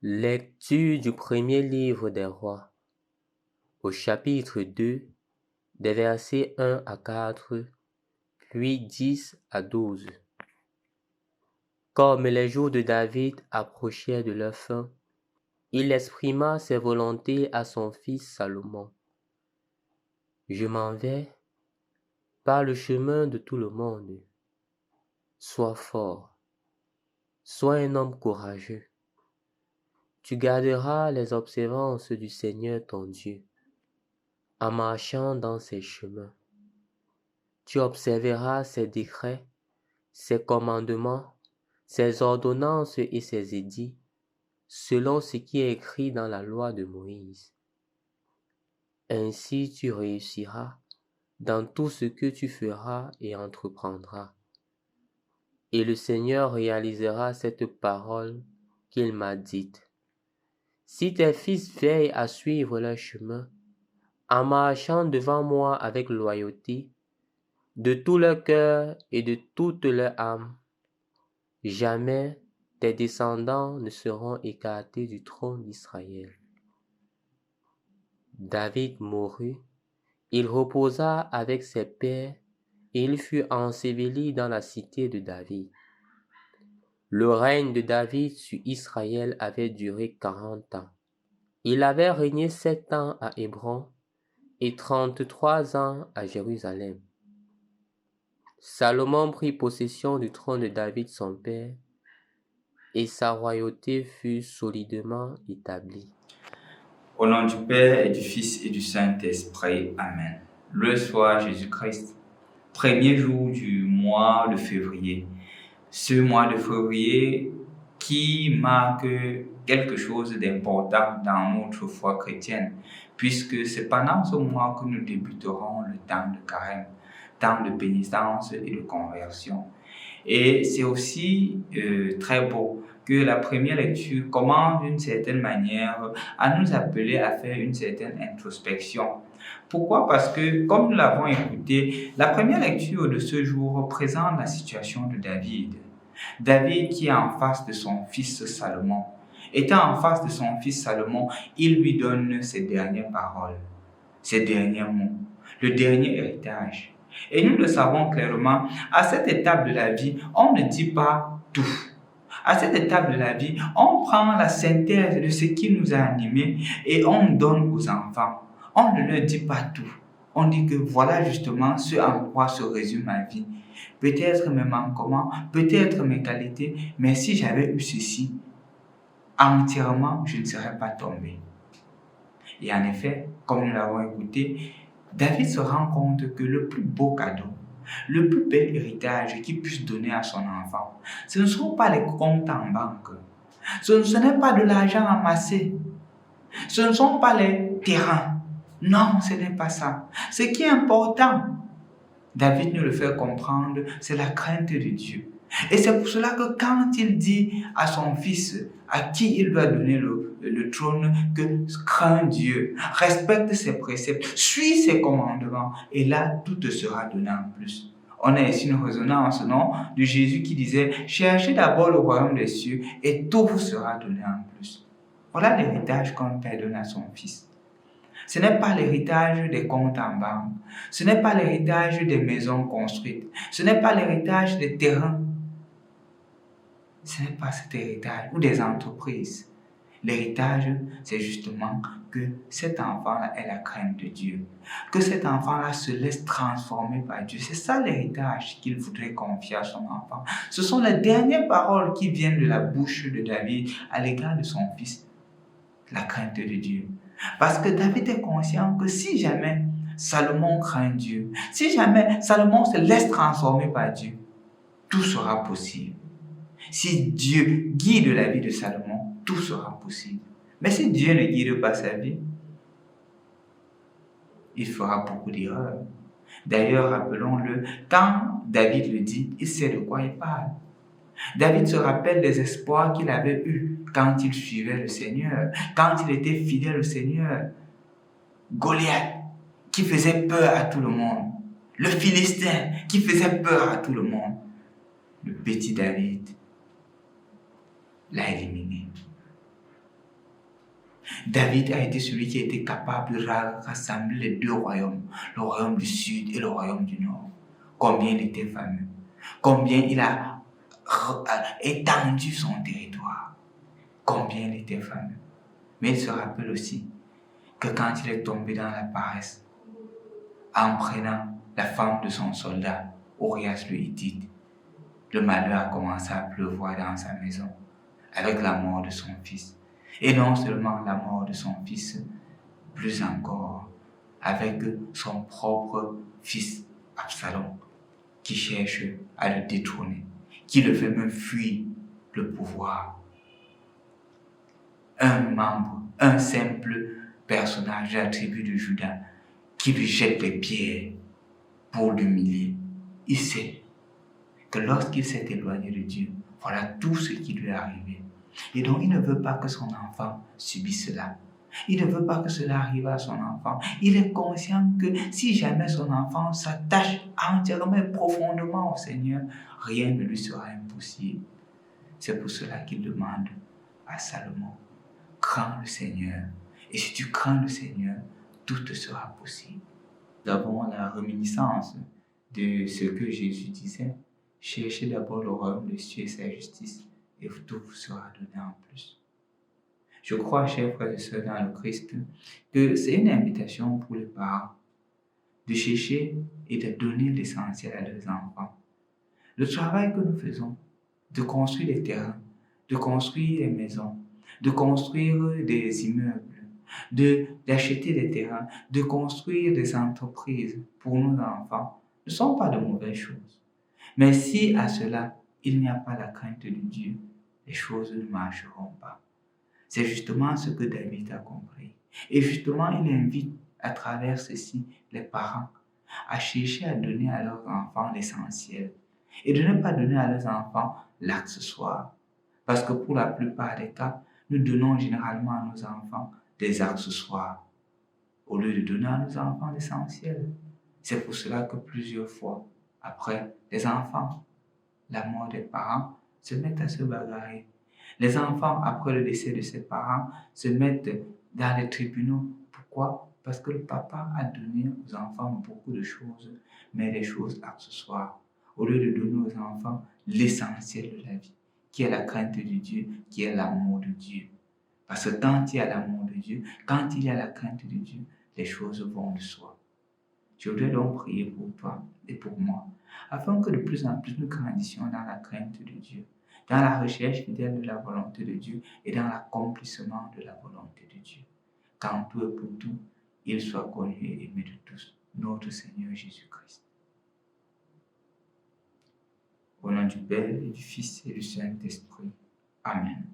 Lecture du premier livre des rois, au chapitre 2, des versets 1 à 4, puis 10 à 12. Comme les jours de David approchaient de leur fin, il exprima ses volontés à son fils Salomon. Je m'en vais par le chemin de tout le monde. Sois fort, sois un homme courageux. Tu garderas les observances du Seigneur ton Dieu, en marchant dans ses chemins. Tu observeras ses décrets, ses commandements, ses ordonnances et ses édits, selon ce qui est écrit dans la loi de Moïse. Ainsi tu réussiras dans tout ce que tu feras et entreprendras. Et le Seigneur réalisera cette parole qu'il m'a dite. Si tes fils veillent à suivre leur chemin, en marchant devant moi avec loyauté, de tout leur cœur et de toute leur âme, jamais tes descendants ne seront écartés du trône d'Israël. David mourut, il reposa avec ses pères et il fut enseveli dans la cité de David. Le règne de David sur Israël avait duré 40 ans. Il avait régné 7 ans à Hébron et 33 ans à Jérusalem. Salomon prit possession du trône de David son père, et sa royauté fut solidement établie. Au nom du Père et du Fils et du Saint-Esprit. Amen. Le soir, Jésus-Christ, premier jour du mois de février. Ce mois de février qui marque quelque chose d'important dans notre foi chrétienne, puisque c'est pendant ce mois que nous débuterons le temps de carême, temps de pénitence et de conversion. Et c'est aussi très beau que la première lecture commence d'une certaine manière à nous appeler à faire une certaine introspection. Pourquoi? Parce que, comme nous l'avons écouté, la première lecture de ce jour présente la situation de David. David qui est en face de son fils Salomon. Étant en face de son fils Salomon, il lui donne ses dernières paroles, ses derniers mots, le dernier héritage. Et nous le savons clairement, à cette étape de la vie, on ne dit pas tout. À cette étape de la vie, on prend la synthèse de ce qui nous a animés et on donne aux enfants. On ne leur dit pas tout. On dit que voilà justement ce en quoi se résume ma vie. Peut-être mes manquements, peut-être mes qualités, mais si j'avais eu ceci, entièrement, je ne serais pas tombé. Et en effet, comme nous l'avons écouté, David se rend compte que le plus beau cadeau, le plus bel héritage qu'il puisse donner à son enfant, ce ne sont pas les comptes en banque, ce n'est pas de l'argent amassé, ce ne sont pas les terrains. Non, ce n'est pas ça. Ce qui est important, David nous le fait comprendre, c'est la crainte de Dieu. Et c'est pour cela que quand il dit à son fils, à qui il doit donner le trône, que crains Dieu, respecte ses préceptes, suis ses commandements, et là, tout te sera donné en plus. On a ici une résonance, non, de Jésus qui disait, cherchez d'abord le royaume des cieux, et tout vous sera donné en plus. Voilà l'héritage qu'un père donne à son fils. Ce n'est pas l'héritage des comptes en banque, ce n'est pas l'héritage des maisons construites, ce n'est pas l'héritage des terrains. Ce n'est pas cet héritage ou des entreprises. L'héritage, c'est justement que cet enfant-là ait la crainte de Dieu, que cet enfant-là se laisse transformer par Dieu. C'est ça l'héritage qu'il voudrait confier à son enfant. Ce sont les dernières paroles qui viennent de la bouche de David à l'égard de son fils, la crainte de Dieu. Parce que David est conscient que si jamais Salomon craint Dieu, si jamais Salomon se laisse transformer par Dieu, tout sera possible. Si Dieu guide la vie de Salomon, tout sera possible. Mais si Dieu ne guide pas sa vie, il fera beaucoup d'erreurs. D'ailleurs, rappelons-le, quand David le dit, il sait de quoi il parle. David se rappelle des espoirs qu'il avait eus quand il suivait le Seigneur, quand il était fidèle au Seigneur. Goliath, qui faisait peur à tout le monde. Le Philistin, qui faisait peur à tout le monde. Le petit David l'a éliminé. David a été celui qui a été capable de rassembler les deux royaumes, le royaume du sud et le royaume du nord. Combien il était fameux, combien il a étendu son territoire, combien il était fameux. Mais il se rappelle aussi que quand il est tombé dans la paresse, en prenant la femme de son soldat, Urias le Hittite, le malheur a commencé à pleuvoir dans sa maison avec la mort de son fils. Et non seulement la mort de son fils, plus encore avec son propre fils Absalom qui cherche à le détrôner, qui le fait même fuir le pouvoir. Un membre, un simple personnage de la tribu de Juda qui lui jette des pierres pour l'humilier. Il sait que lorsqu'il s'est éloigné de Dieu, voilà tout ce qui lui est arrivé. Et donc il ne veut pas que son enfant subisse cela. Il ne veut pas que cela arrive à son enfant. Il est conscient que si jamais son enfant s'attache entièrement et profondément au Seigneur, rien ne lui sera impossible. C'est pour cela qu'il demande à Salomon, crains le Seigneur. Et si tu crains le Seigneur, tout te sera possible. Nous avons la réminiscence de ce que Jésus disait. Cherchez d'abord le royaume de Dieu et sa justice, et tout vous sera donné en plus. Je crois, chers frères et sœurs dans le Christ, que c'est une invitation pour les parents de chercher et de donner l'essentiel à leurs enfants. Le travail que nous faisons, de construire des terrains, de construire des maisons, de construire des immeubles, d'acheter des terrains, de construire des entreprises pour nos enfants, ne sont pas de mauvaises choses. Mais si à cela, il n'y a pas la crainte de Dieu, les choses ne marcheront pas. C'est justement ce que David a compris. Et justement, il invite à travers ceci les parents à chercher à donner à leurs enfants l'essentiel et de ne pas donner à leurs enfants l'accessoire. Parce que pour la plupart des cas, nous donnons généralement à nos enfants des accessoires au lieu de donner à nos enfants l'essentiel. C'est pour cela que plusieurs fois, après les enfants, la mort des parents, se mettent à se bagarrer. Les enfants, après le décès de ses parents, se mettent dans les tribunaux. Pourquoi? Parce que le papa a donné aux enfants beaucoup de choses, mais des choses accessoires, au lieu de donner aux enfants l'essentiel de la vie, qui est la crainte de Dieu, qui est l'amour de Dieu. Parce que quand il y a l'amour de Dieu, quand il y a la crainte de Dieu, les choses vont de soi. Je voudrais donc prier pour toi et pour moi, afin que de plus en plus nous grandissions dans la crainte de Dieu, dans la recherche fidèle de la volonté de Dieu et dans l'accomplissement de la volonté de Dieu. Qu'en tout et pour tout, il soit connu et aimé de tous, notre Seigneur Jésus-Christ. Au nom du Père et du Fils et du Saint-Esprit. Amen.